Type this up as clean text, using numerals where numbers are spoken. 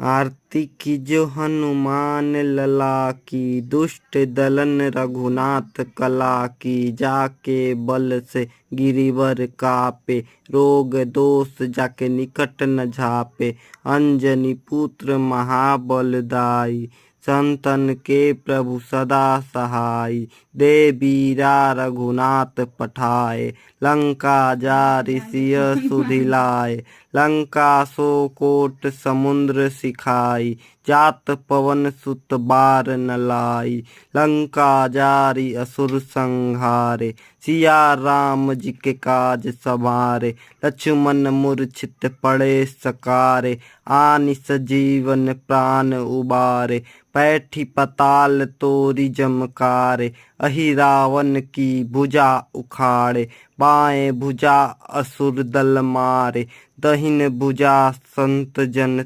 आरती कीजो हनुमान लला की, दुष्ट दलन रघुनाथ कला की। जाके बल से गिरिवर कापे, रोग दोष जाके निकट न झापे। अंजनी पुत्र महाबलदाई, संतन के प्रभु सदा सहाय। दे बीरा रघुनाथ पठाए, लंका जारि सिय सुधिलाए। लंका सो कोट समुद्र सिखाई, जात पवन सुत बार न लाई। लंका जारि असुर संहारे, सिया राम जी के काज सवारे। लक्ष्मण मूर्छित पड़े सकारे, आनि सजीवन प्राण उबारे। पैठी पताल तोरी जमकारे, अहि रावण की भुजा उखाड़े। बाएं भुजा असुर दल मारे, दहिन भुजा संत जन